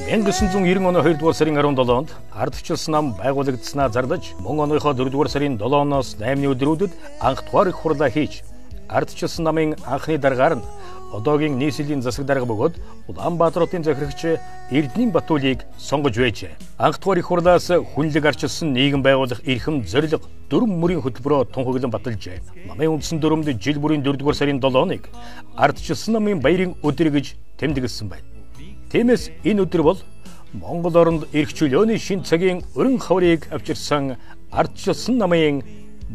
1990 оны 2 дугаар сарын 17-нд ардчилсан нам байгуулагдсанаа зарлаж, мөн оныхоо 4 дугаар сарын 7-оос 8-ны өдрүүдэд анх дугаар их хурлаа хийж, ардчилсан намын анхны даргаар нь одоогийн нийслэлийн засаг дарга бөгөөд Улаанбаатарын захирагч Эрдэнийн Батуулийг сонгож байжээ. Анх дугаар их хурлаас хүнлэг ардчилсан нийгэм байгуулах эрхэм зорилго 4 мөрийн хөтөлбөрөөр тунхаглан баталжээ. Намын үндсэн дүрмд жил бүрийн 4 дугаар сарын 7-ныг ардчилсан намын баярын өдөр гэж тэмдэглэсэн байна. Тиймээс энэ өдөр бол Монгол оронд эрх чөлөөний шин цагийн өрн хаврыг авчирсан ардчилсан намын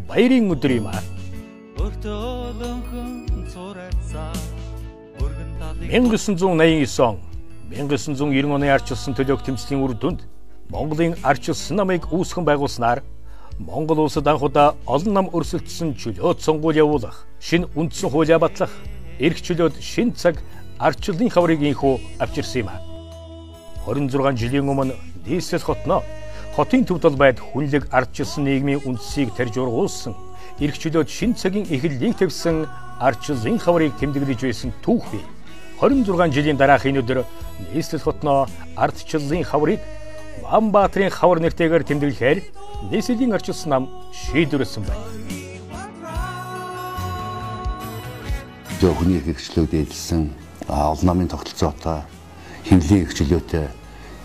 баярын өдөр юм аа. 1989 он 1990 оны ардчилсан төлөөх тэмцлийн үр дүнд Монголын ардчилсан намыг үүсгэн байгуулснаар Монгол улсад анх удаа олон нам өрсөлдсөн чөлөөт сонгуул явуулах, шинэ үндсэн хуулиа батлах, эрх чөлөөт шин цаг ардчилсан хаврыг инхүү авчирсан юм аа. 26 жилийн өмнө нийслэл хотноо хотын төвд байд хүнлэг ардчилсан нийгмийн үндсийг тарж ургуулсан, эрх чөлөөт шин цагийн эхлэлийг тавьсан ардчилсан хаврыг тэмдэглэж байсан түүх бий. 26 жилийн дараах энэ өдөр нийслэл хотноо ардчилсан хаврыг Улаанбаатарын хавар нэртэйгээр тэмдэглэхээр нийслэлийн ардчилсан нам шийдвэрлсэн байна. Хүний эрх чөлөөд эдэлсэн олон намын тогтолцоотой хэвлэлийн эрх чөлөөтэй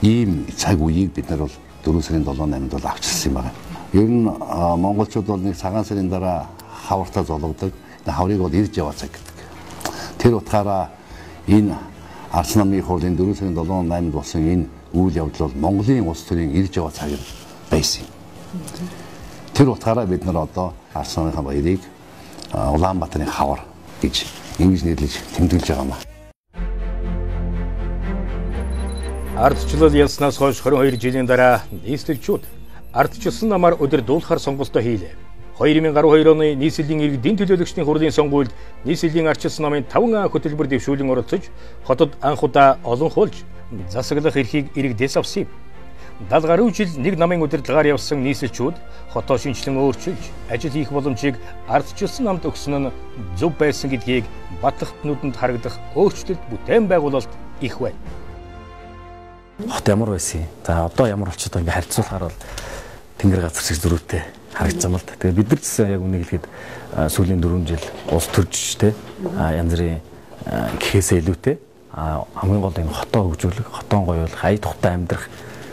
ийм цаг үеийг бид нар бол 4 сарын 7-8-нд бол авчирсан юм байна. Ер нь монголчууд бол нэг цагаан сарын дараа хавартаа зологдог. Хаврыг бол ирж яваа цаг гэдэг. Тэр утгаараа энэ Арц намын хурлын 4 сарын 7-8-нд болсон энэ үйл явдал бол Монголын улс төрийн ирж яваа цаг байсан юм. Тэр утгаараа бид нар одоо Арц намын баярыг Улаанбаатарын хавар гэж ингэж нэрлэж тэмдэглэж байгаа юм. Ардчлал ялснаас хойш 22 жилийн дараа нийслэлчүүд ардчилсан намаар өдөр дуулахар сонголтоо хийлээ. 2012 оны нийслэлийн иргэдийн төлөөлөгчдийн хурлын сонгуульд нийслэлийн ардчилсан намын 5 хөтөлбөр дэвшүүлэн оролцож, хотод анх удаа олон хуулж засаглах эрхийг иргэдээс авсан юм. 70 гаруй жил нэг намын удирдлагаар явсан нийслэлчүүд хотоо шинчлэн өөрчилж, ажил хийх боломжийг ардчилсан намд өгсөн нь зөв байсан гэдгийг батлагт нүдэнд харагдах өөрчлөлт бүтээн байгуулалт их байна. Хот ямар байсан юм. За одоо ямар болчиход ингээ харьцуулахаар бол тэнгэр газар шиг зөрүүтэй харагдсан юм л да. Тэгээ бид нар ч яг үнийг хэлэхэд сүүлийн 4 жил улс төрж тэ янз бүрийн гэхээсээ илүүтэй хамгийн гол энэ хотоо хөгжүүлэх, хотоо гоёулах, ая тухтай амьдрах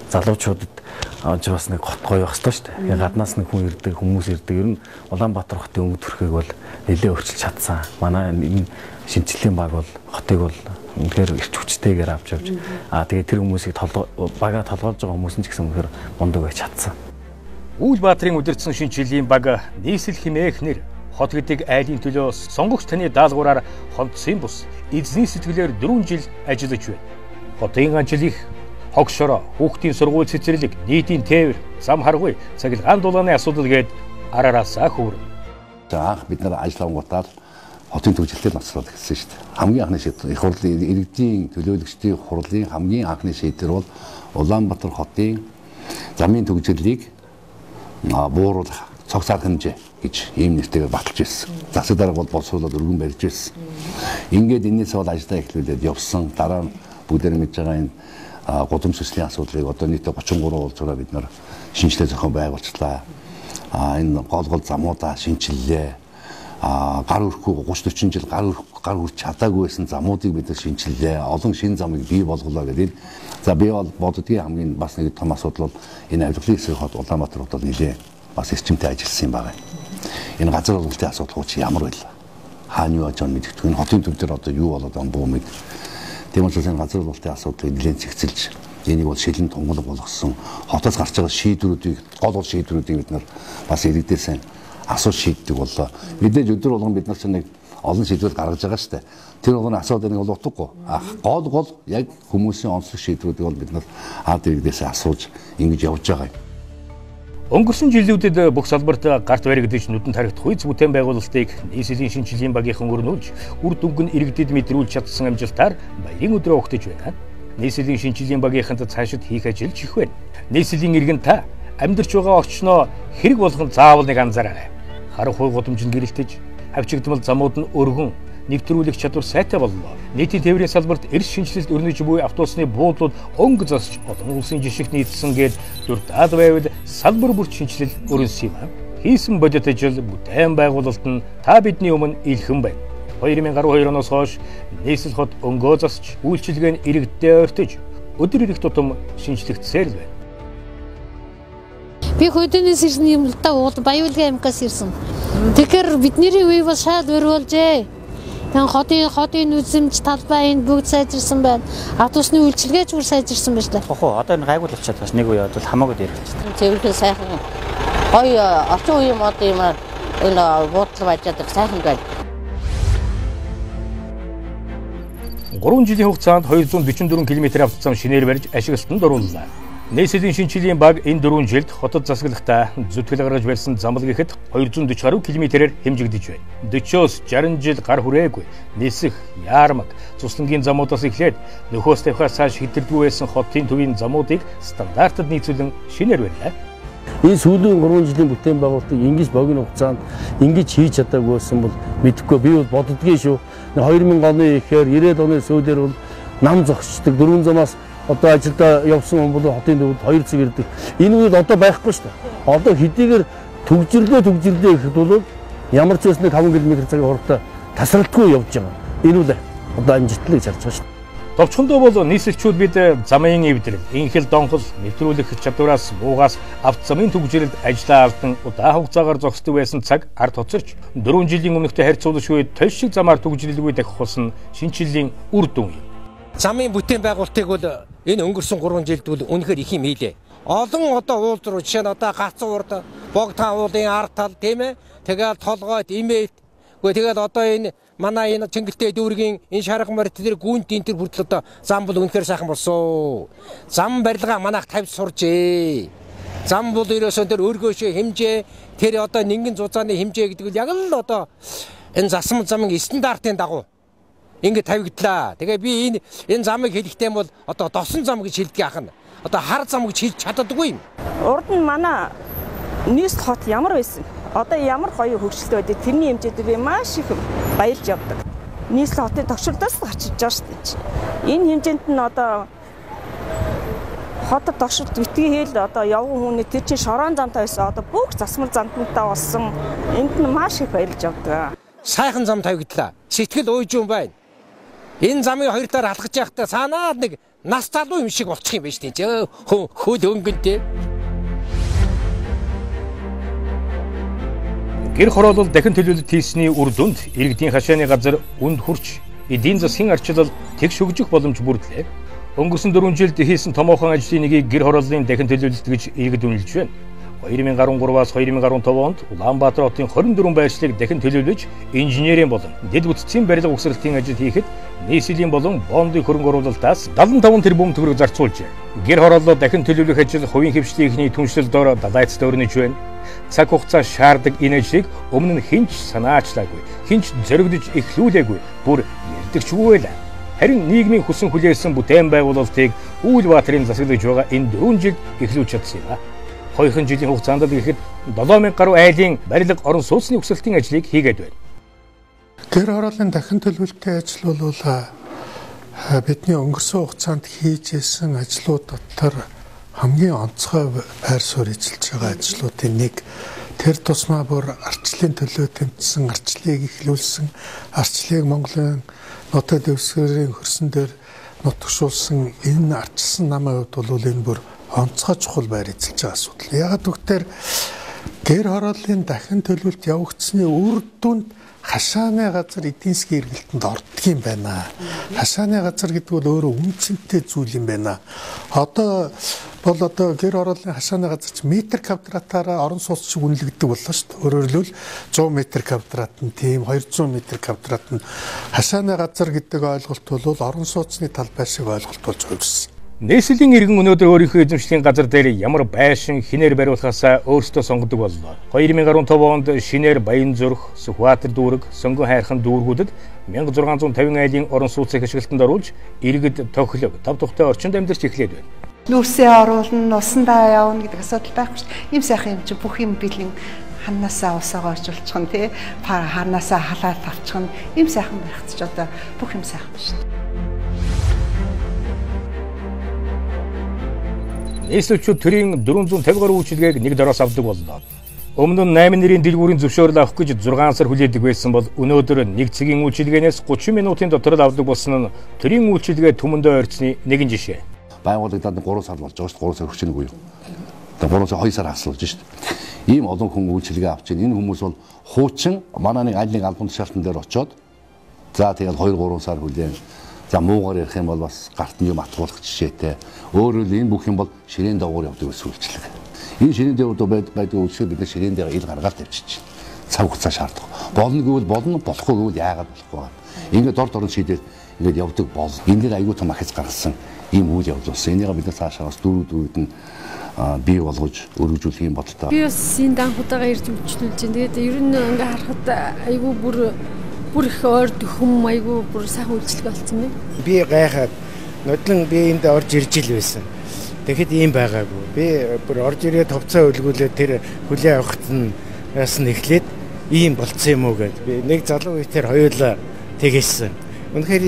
залуучуудад бас нэг хот гоё байх ёстой шүү дээ. Тэгээ гаднаас нэг хүн ирдэг, хүмүүс ирдэг. Ер нь Улаанбаатар хотын өнгө төрхийг бол нэлээд өөрчилж чадсан. Манай энэ шинжлэлийн баг бол хотыг бол үнэхээр эрч хүчтэйгээр авч явж тэгээ тэр хүмүүсийг бага толгойлж байгаа хүмүүс нь ч гэсэн үнэхээр мундаг байж чадсан. Улаанбаатарын удирдсан шинжлэлийн баг нийслэл хэмээх нэр хот гэдэг айлын төлөө сонгогч таны даалгавраар хонцсон бус эзний сэтгэлээр 4 жил ажиллаж байна. Хотын ажил их, хогшороо, хүүхдийн сургууль цэцэрлэг, нийтийн тээвэр, зам харгуй, цахилгаан дулааны асуудал гээд араараасаа хөвөрнө. За анх бид нар ажиллангуудаар хотын төвчлөлтөд ноцлоод эхэлсэн шүү дээ. Хамгийн анхны шийдвэр их хурлын иргэдийн төлөөлөгчдийн хурлын хамгийн анхны шийдвэр бол Улаанбаатар хотын замын төвчлөлийг бууруулах цогцоор хэмжээ гэж ийм нэртэйгээр баталж ирсэн. Засаг дарга бол боловсруулаад өргөн барьж ирсэн. Ингээд энэс бол ажиллаа эхлүүлээд явсан. Дараа нь бүгдээр мэдж байгаа энэ гудамж төслийн асуудлыг одоо нийтдээ 33 уулзаараа бид нар шинжилгээ зохион байгуулчлаа. Энэ гол замуудаа шинчиллээ. Гар өрөхгүй 30-40 жил гар хүрч чадаагүй байсан замуудыг бид нар шинчиллээ. Олон шинэ замыг бий болголоо гэдэг. За би бол боддгийн хамгийн бас нэг том асуудал бол энэ авилгалын хэсэг хот Улаанбаатар хотод нэлээ бас эрчимтэй ажилласан юм байна. Энэ газар олголтын асуудал чи ямар байлаа? Хаана юу ажиж мэдгэдэг. Энэ хотын төв дээр одоо юу болоод байгаа бүү мэд. Тийм учраас энэ газар олголтын асуудлыг нэлээд зэгцэлж энийг бол шилэн тунгалаг болгосон хотоос гарч байгаа шийдвэрүүдийг гол шийдвэрүүдийг бид нар бас иргэдээс асууж шийддэг боллоо. Мэдээж өдөр болгон бид нар ч нэг олон шийдвэр гаргаж байгаа шүү дээ. Тэр болгоны асуудлыг бол утгагүй. Гол яг хүмүүсийн онцлог шийдвэрүүдийг бол бид нар ард иргэдээс асууж ингэж явж байгаа юм. Өнгөрсөн жилүүдэд бүх салбарт гарт баригдаж нүдэнд харагдах үйц бүтээн байгуулалтыг нийслэлийн шинжилгээний багийнхан өрнүүлж, үр дүнг нь иргэдэд мэдрүүлж чадсан амжилтаар баярын өдрөө өгтөж байна. Нийслэлийн шинжилгээний багийнханд цаашид хийх ажил их байна. Нийслэлийн иргэн та амьдарч байгаа орчноо хэрэг болгон заавал нэг анзаараарай. Харах хуй гудамжинд гэрэлтэж, хавчигдмал замууд нь өргөн, нэвтрүүлэх чадвар сайтай боллоо. Нийтийн тээврийн салбарт эрс шинжилэлт өрнөж буй автобусны буудлууд өнгө засч олон улсын жишгт нийцсэн гээд дуртаад байвал салбар бүрт шинжилэл өрнөсөн юм. Хийсэн бодит ажил бүтээн байгуулалт нь та бидний өмнө илхэн байна. 2012 оноос хойш нийслэл хот өнгөө засч үйлчилгээ нь иргэддээ ойртож өдөр ирэх тутам шинжлэгдсээр л байна. Би хөдөөнөөс ирсэн юм л да баяуулгын амкаас ирсэн. Тэгэхээр бидний үе бас шал өрөөлжээ. Хотын үзэмж талбай энэ бүгд сайжирсан байна. Автобусны үйлчилгээч бүр сайжирсан байж таа. Хоо одоо энэ гайгүй болчиход бас нэг үе бол хамаагүй дээр болчихсон. Цэвэрхэн сайхан гоё орчин үеийн мод юм энэ буудлын бажаадаг сайхан байна. 3 жилийн хугацаанд 244 км автозам шинээр барьж ашиглалтанд орууллаа. Нийслэлийн шинжилгээний баг энэ 4 жилд хотод засаглахдаа зүтгэл гаргаж барьсан замлаг ихэд 240 гаруй км-ээр хэмжигдэж байна. 40-оос 60 жил гар хүрээгүй нисэх, яармаг, цуслангийн замуудаас эхлээд нөхөөс тавихаас цааш хэтэрдгүй байсан хотын төвийн замуудыг стандартад нийцүүлэн шинээр барьлаа. Энэ сүүлийн 3 жилийн бүтээн байгуулалтыг ингэж богино хугацаанд ингэж хийж чадаагүй байсан бол мэдэхгүй би бол боддгийн шүү. 2000 оны ихээр 90-ад оны сүүлээр бол нам зогсчдаг 4 замаас одоо ажилдаа явсан хүн бол хотын төвд 2 цаг ирдэг. Энэ үед одоо байхгүй шүү дээ. Одоо хэдийгээр төгжрлөө гэхэд бол ямар ч байсан 5 км цагийн хугацаанд тасралтгүй явж байгаа. Энэ үл одоо амжилтлыг харж байгаа шүү дээ. Товчхондоо бол нийслэгчүүд бид замын эвдрэл, инхэл донхол, нэвтрүүлэх чадвараас буугаас автозамын төгжрэлд ажиллаа алдан удаа хугацаагаар зогсдог байсан цаг ард тоцорч 4 жилийн өмнөхтэй харьцуулашгүй толь шиг замаар төгжрэлгүй дахих болсон шинжилгээний үр дүн юм. Замын бүтээн байгуулалтыг бол энэ өнгөрсөн 3 жилд бол үнэхээр их юм хийлээ. Олон одоо уулз руу жишээ нь одоо Гац урд, Богдхан уулын ард тал тийм ээ. Тэгээд толгойд имэйт. Тэгээд одоо энэ манай энэ Чингэлтэй дүүргийн энэ шаргамар тэр гүнт энэ төр хүртэл одоо зам бол үнэхээр сайхан болсон. Зам барилгаа манайх тавьж суржээ. Зам бол ерөөсөө тэр өргөөшөө хэмжээ тэр одоо нингэн зузааны хэмжээ гэдэг нь яг л одоо энэ засам замын стандартын дагуу ингээд тавигдлаа. Тэгээ би энэ замыг хэлэхдээ бол одоо досон зам гэж хэлдэг яхана. Одоо хар зам гэж хэлж чаддаггүй юм. Урд нь манай нийслэл хот ямар байсан? Одоо ямар гоё хөгжилтэй байдаг. Тэрний хэмжээнд би маш их баярлж явдаг. Нийслэл хотын товшролтоос гарч иж байгаа шүү дээ. Энэ хэмжээнд нь одоо хотод товшролт битгий хээл одоо явган хүний тэр чинь шорон замтай байсан. Одоо бүх засмал замтантай болсон. Энд нь маш их баярлж явдаг. Сайхан зам тавигдлаа. Сэтгэл уйж юм байна. Энэ замын хоёр талаар алхаж явахдаа санаад нэг нас залуу юм шиг болчих юм байна шүү дээ. Хөл өнгөнтэй. Гэр хороолол дахин төлөвлөлт хийсний үр дүнд иргэдийн хашааны газар үнд хурч эдийн засгийн арчилал тэгш хөгжих боломж бүрдлээ. Өнгөрсөн 4 жилд хийсэн томоохон ажлын нэгийг гэр хорооллын дахин төлөвлөлт гэж иргэд үнэлж байна. 2013-аас 2015 онд Улаанбаатар хотын 24 байршлыг дахин төлөвлөж инженерийн болон дэд бүтцийн барилга угсралтын ажил хийхэд нийслэлийн болон бондын хөрөнгө оруулалтаас 75 тэрбум төгрөг зарцуулжээ. Гэр хорооллоо дахин төлөвлөх ажил хувийн хвшлийнхний түншлэл дор далайцд өрнөж байна. Цаг хугацаа шаарддаг энэ ажлыг өмнө нь хинч санаачлаагүй, хинч зоригдож эхлүүлээгүй, бүр ярдагчгүй байлаа. Харин нийгмийн хүсэн хүлээсэн бүтээн байгуулалтыг Улаанбаатарын засаглаж байгаа энэ 4 жилд эхлүүлж чадсан юм. 2 жилийн хугацаанд л ихэд 7000 гаруй айлын барилга орон сууцны угсралтын ажлыг хийгээд байна. Гэр хорооллын дахин төлөвлөлтийн ажил бол бидний өнгөрсөн хугацаанд хийж исэн ажлууд дотор хамгийн онцгой байр суурь эзэлж байгаа ажлуудын нэг. Тэр тусмаа бүр арчлалын төлөө тэмцсэн, арчлалыг эхлүүлсэн, арчлалыг Монголын нутаг дэвсгэрийн хөрсөн дээр нутагшуулсан энэ арчилсан намын хувьд бол энэ бүр онцгой чухал байр эзэлж байгаа асуудал. Ягаад гэвэл гэр хорооллын дахин төлөвлөлт явагдсны үр дүнд хашааны газар эдийн засгийн эргэлтэнд ордог юм байна. Хашааны газар гэдэг бол өөрөө үнцэнтэй зүйл юм байна. Одоо гэр хорооллын хашааны газар чи метр квадратаараа орон сууц шиг үнэлэгддэг боллоо шүү дээ. Өөрөөр хэлбэл 100 метр квадрат нь тийм 200 метр квадрат нь хашааны газар гэдэг ойлголт бол орон сууцны талбай шиг ойлголт болж хувирсан. Нийслэлийн иргэн өнөөдөр өөрийнхөө эзэмшлийн газар дээр ямар байшин хинээр бариулахаасаа өөрсдөө сонгодог боллоо. 2015 онд шинээр Баянзүрх, Сүхбаатар дүүрэг, Сонгон хайрхан дүүргүүдэд 1650 айлын орон сууцыг ашиглалтанд оруулж иргэд тохилог, тав тухтай орчинд амьдарч эхлээд байна. Нүүрсээ оруулна, усандаа явна гэдэг асуудал байхгүй шүү дээ. Ийм сайхан юм чи бүх юм бэлэн ханаасаа усаагаа оржуулчих нь тий ханаасаа халаад авчих нь ийм сайхан байх ч одоо бүх юм сайхан байна шүү дээ. Нийслэлчүүд төрийн 450 гаруй үйлчилгээг нэг дороос авдаг боллоо. Өмнө нь 8 нэрийн дэлгүүрийн зөвшөөрөл авах гэж 6 сар хүлээдэг байсан бол өнөөдөр нэг цагийн үйлчилгээнээс 30 минутын дотор авдаг болсон нь төрийн үйлчилгээ түмэндээ ойрцны нэгэн жишээ. Байгуулагдаад 3 сар болж байгаа шүү дээ. 3 сар хүрч нэг үе. Одоо 3 сар 2 сар асуулж шүү дээ. Ийм олон хүн үйлчилгээ авч байна. Энэ хүмүүс бол хуучин манай нэг аль нэг албан тушаалтан дээр очоод за тэгээд 2-3 сар хүлээн. За муугаар ярих юм бол бас гарт нь юм атгуулах жишээтэй. Өөрөөр энэ бүх юм бол ширээн доогуур явдаг гэсэн үйлчилгээ. Энэ ширээн дээр байдаг үйлчлэг бид ширээн дээр ил гаргаад тавьчих чинь. Цаг хугацаа шаарддаг. Болно гэвэл болно, болохгүй гэвэл яагаад болохгүй. Ингээд дор дорн шийдээд ингээд явдаг бол энэ дээр аюул тум ахиц гаргасан ийм үйл явдал болсон. Энийг бид цаашаас дөрүүд нь бий болгож өргөжүүлэх юм бодолтой. Би бас энэ данхудаага ирж өмчлүүлж байна. Тэгээд ер нь ингээд харахад аюул бүр их ойр дөхөм аюул бүр сайхан үйлчлэг болсон байна. Би гайхаад нодлон би энд орж ирж ил байсан. Тэгэхэд ийм байгаагүй. Би бүр орж ирээд товцоо өлгүүлээд тэр хүлээ авахт нь яасан эхлээд ийм болцсон юм уу гэд. Би нэг залуу үеэр хоёулаа тэгээсэн. Үнэхээр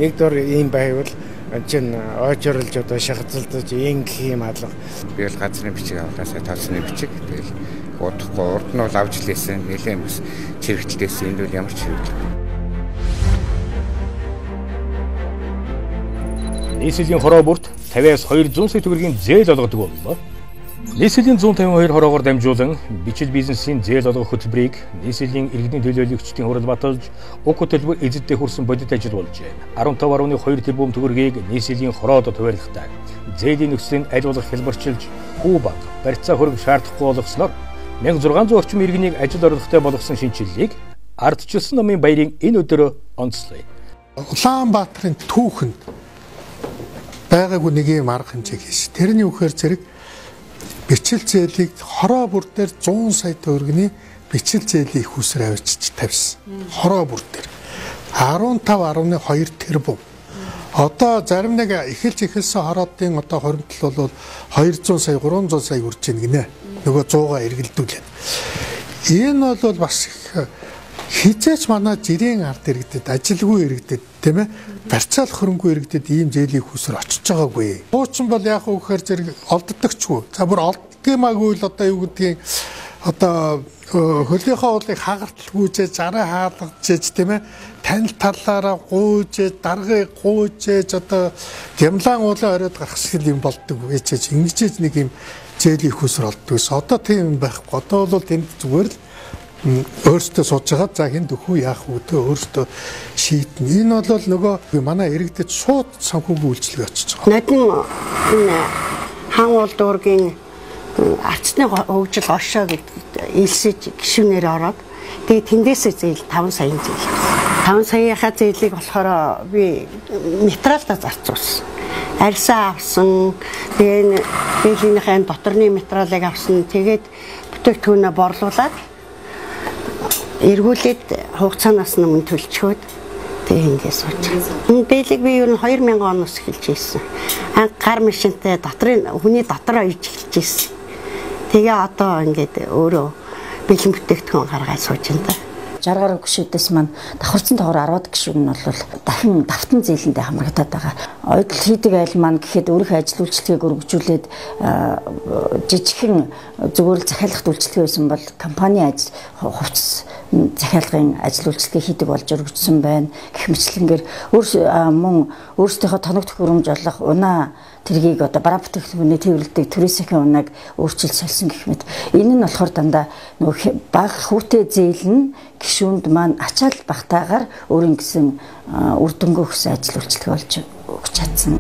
нэг дор ийм байвал чин очролж одоо шахацалдаж гэх юм алга. Би л газрын бичиг авахаас толсны бичиг тэгэл удахгүй урд нь бол авч лээсэн. Нэлээд бас чирэгдэлтэйсэн. Энд бол ямар ч хэрэглээ. Нийслэлийн хороо бүрт 50-аас 200 сая төгрөгийн зээл олгодог боллоо. Нийслэлийн 152 хороогоор дамжуулан бичил бизнесийн зээл олгох хөтөлбөрийг нийслэлийн иргэдийн төлөөлөгчдийн хурал баталж уг хөтөлбөр эзэдтэй хүрсэн бодит ажил болжээ. 15.2 тэрбум төгрөгийг нийслэлийн хороод хуваарлахтаа зээлийн нөхцөлийг аль болох хэлбэрчилж хүү баг барьцаа хөрөг шаардахгүй болгосноор 1600 орчим иргэнийг ажил орлоготой болгосон шинжилгээг ардчилсан намын баярын энэ өдрөө онцлоё. Улаанбаатарын түүхэнд байгаагүй нэг юм арга хэмжээ хийш. Тэрний үхээр зэрэг бичил зээлийг хороо бүр дээр 100 сая төгрөгийн бичил зээлийн их усраа авчиж тавьсан. Хороо бүр дээр 15.2 тэрбум. Одоо зарим нэг эхэлсэн хороодын одоо хоримтол бол 200 сая 300 сая хүрч ийн гинэ. Нөгөө 100-аа эргэлдүүлээд. Энэ бол бас хизээч манай жирийн ард иргэдэд ажилгүй иргэдэд тийм ээ барьцаал хөрөнгөө иргэдэд ийм зээлийн хүсэр очиж байгаагүй. Хуучин бол яг үхээр зэрэг олддогчгүй. За бүр олддгиймаагүй л одоо юу гэдгийг одоо хөлийнхөө уулыг хагарталгүйжээ зараа хаалгажээж тийм ээ танил талаараа гуйжээж даргыг гуйжээж одоо гямлаан уулаа оройд гарах шиг юм болдог ээжээж ингэж нэг юм зээлийн хүсэр олддог ус. Одоо тийм байхгүй. Одоо бол тэнд зүгээр л өөртөө сууж байгаа за хин дөхөө яах вэ тэ өөртөө шийднэ. Энэ бол нөгөө манай иргэдэд шууд санхүүгийн үйлчлэг очиж байгаа. Нодон энэ хаан уул дүүргийн арцны хөгжил оршоо гэдэг илсэж гишүүнээр ороод тэгээ тэндээсээ зээл 5 саяын зээл. 5 саяынхаа зээлийг болохоор би материалдаа зарцуулсан. Арьсаа авсан. Тэгээ зээлийнхээ доторны материалыг авсан. Тэгээд бүтээгдэхүүнээ борлуулад эргүүлээд хугацаанаас өмнө төлчихөөд тэгээ ингэ сууж. Энэ дээлийг би ер нь 2000 оноос эхэлж ирсэн. Гар машинтай хүний дотроо иж эхэлж ирсэн. Тэгээ одоо ингээд өөрөө бэлэн бүтээгдэхүүн гаргаад сууж байна да. 60 гаруй гишүүдээс маань давхарцсан тоогоор 10 гишүүд нь бол дахин давтан зээлэндээ хамрагдаад байгаа. Ойдл хийдэг айл маань гэхэд өөрийнхөө ажил үйлчлэгийг өргөжүүлээд жижигхэн зүгээр л захиалгат үйлчлэг байсан бол компани ажил хувцас захиалгын ажил үйлчлэгээ хийдэг болж өргөжсөн байна. Гэх мэтлэнгээр мөн өөрсдийнхөө тоног төхөөрөмж олох унаа тэргийг одоо бараа бүтээгдэхүүний тээвэрлэдэг түрээсийн унааг өөрчилж солисон гэх мэт. Энэ нь болохоор дандаа нөгөө бага хүүтэй зээл нь гишүүнд маань ачаал багтаагаар өөрийн гэсэн үр дүнгүй хөсөн ажил үйлчлэг болж өгч чадсан.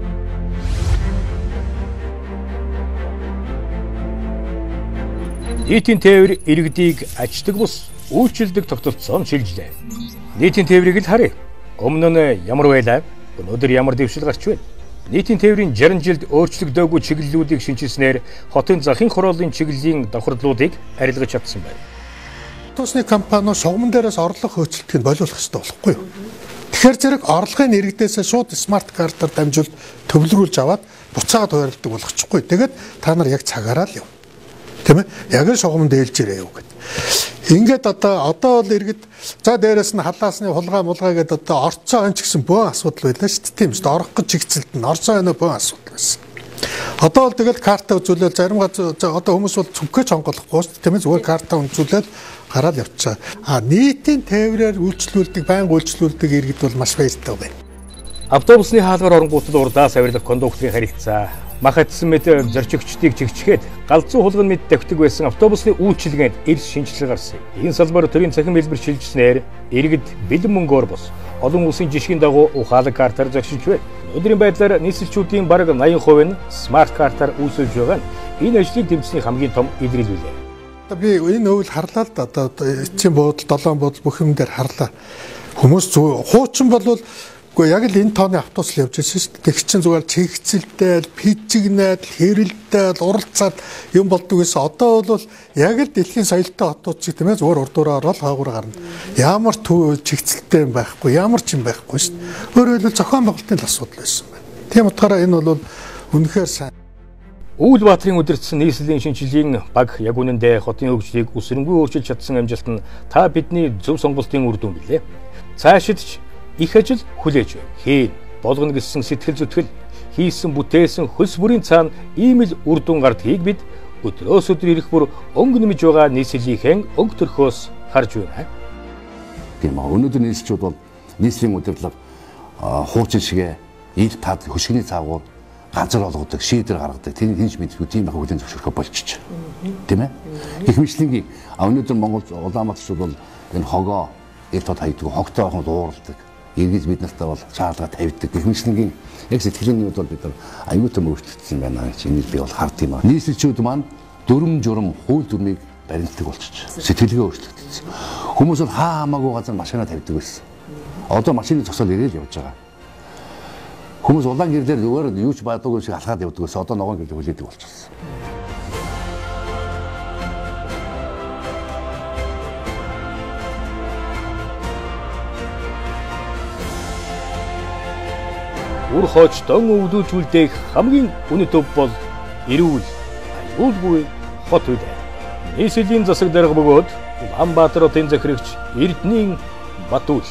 Нийтийн тээвэр иргэдийг ачдаг бус үйлчлдэг тогтолцоон шилжлээ. Нийтийн тээврийг л харъя. Өмнө нь ямар байлаа? Өнөөдөр ямар дэвшил гарч байна? Нийтийн тээврийн 60 жилд өөрчлөгдөөгүй чиглэлүүдийг шинжилснээр хотын захын хорооллын чиглэлийн давхардлуудыг арилгаж чадсан байна. Тусны компаниуд шугамн дээрээс орлого хөөцөлтийг болиулах хэрэгтэй болохгүй юу? Тэгэхээр зэрэг орлогын иргэдээс шууд смарт картаар дамжуулт төвлөрүүлж аваад буцаагаад хуваарлдаг болгочихгүй. Тэгээд та нар яг цагаараа л яв. Тийм ээ? Яг л шугамн дээлж ирээ юу гэдэг. Ингээд одоо бол иргэд за дээрэс нь халаасны хулгай мулгай гэдэг одоо орцоо он ч гэсэн бөөн асуудал байлаа шүү дээ. Тийм шүү дээ. Орох гэж чигцэлд нь орцоо оноо бөөн асуудал байсан. Одоо бол тэгэл карта үзүүлээд зарим одоо хүмүүс бол цүнхэж хонголохгүй шүү дээ. Тийм ээ зүгээр карта үзүүлээд гараад явчихаа. Нийтийн тээврээр үйлчлүүлдэг, байнга үйлчлүүлдэг иргэд бол маш баяртай байна. Автобусны хаалгаар оронгуудад урдаас авирлах кондукторын харилцаа, махатсан мэт зорчигчдыг чигчгээд галзуу хулган мэт давтдаг байсан автобусны үйлчилгээнд эрс шинжилгээ гарсан. Энэ салбар төрийн цахим хэлбэр шилжснээр иргэд бэлэн мөнгөөр бос олон улсын жишгийн дагуу ухаалаг картаар зогсож байна. Өнөөдрийн байдлаар нийслэлчүүдийн бараг 80% нь смарт картаар үйлчилж байгаа нь энэ ажлыг тэмцэний хамгийн том илрэл билээ. Би энэ өвөл харлаа л да одоо эцсийн буудал, долоон буудал бүх юм дээр харлаа. Хүмүүс хуучин болвол үгүй яг л энэ тооны автобус л явж байсан шүү дээ. Тэг чин зүгээр чигцэлтэй, пижигнээд, хэрэлдээд, уралцаад юм болдог гэсэн. Одоо бол яг л дэлхийн соёлтой хотууд шиг тийм ээ зүгээр урдуураа ороод хаагуур гарна. Ямар чигцэлтэй юм байхгүй, ямар ч юм байхгүй шүү дээ. Өөрөөр хэлбэл зохион байгуулалтын л асуудал байсан байна. Тийм утгаараа энэ бол үнэхээр сайн. Өвлбаатарын удирдсан нийслэлийн шинжилгээний баг яг үнэндээ хотын хөгжлийг үсрэнгүй өөрчилж чадсан амжилт нь та бидний зөв сонголтын үр дүн билээ. Цаашид ч их ажил хүлээж байна. Хийн болгоно гэсэн сэтгэл зүтгэл хийсэн бүтээсэн хөлс бүрийн цаана ийм л үр дүн гардгийг бид өдрөөс өдөр ирэх бүр өнгө нэмж байгаа нийслэлийнхэн өнгө төрхөөс харж байна. Тийм аа өнөөдөр нийслэлчүүд бол нийслэлийн удирдлага хуучин шигэ ил тад хөшгөний цаагуур газар олгодог, шийдвэр гаргадаг. Тэр хинж мэдгүй тийм байх үлийн зөвшөөрөхөй болчих. Тийм ээ. Гэх мэтлэнгийн өнөөдөр Монгол улаанбаатарчууд бол энэ хогоо ил тод хайдаг, хогтой ахын уурладаг. Иргэд бид нартай бол шаардлага тавьдаг. Гэх мэтлэнгийн яг сэтгэлийн үед бол бид нар аюул том өөрчлөгдсөн байна гэж энийг би бол хард юм аа. Нийслэлчүүд маань дүрм журм хууль дүрмийг баримтдаг болчих. Сэтгэлгээ өөрчлөгдсөн. Хүмүүс бол хамаагүй газар машина тавьдаг байсан. Одоо машины зогсоол ирээл явж байгаа. Хүмүүс улаан гэр дээр зүгээр юу ч бадаггүй шиг алхаад явдаг гэсэн одоо ногоон гэр хүлээдэг болчихсон. Үр хоочтон өвдүүлжүүлдэг хамгийн үнэт төв бол эрүүл, аюулгүй хот үе. Нийслэлийн засаг дарга бөгөөд Улаанбаатар хотын захирагч Эрдэнийн Батүл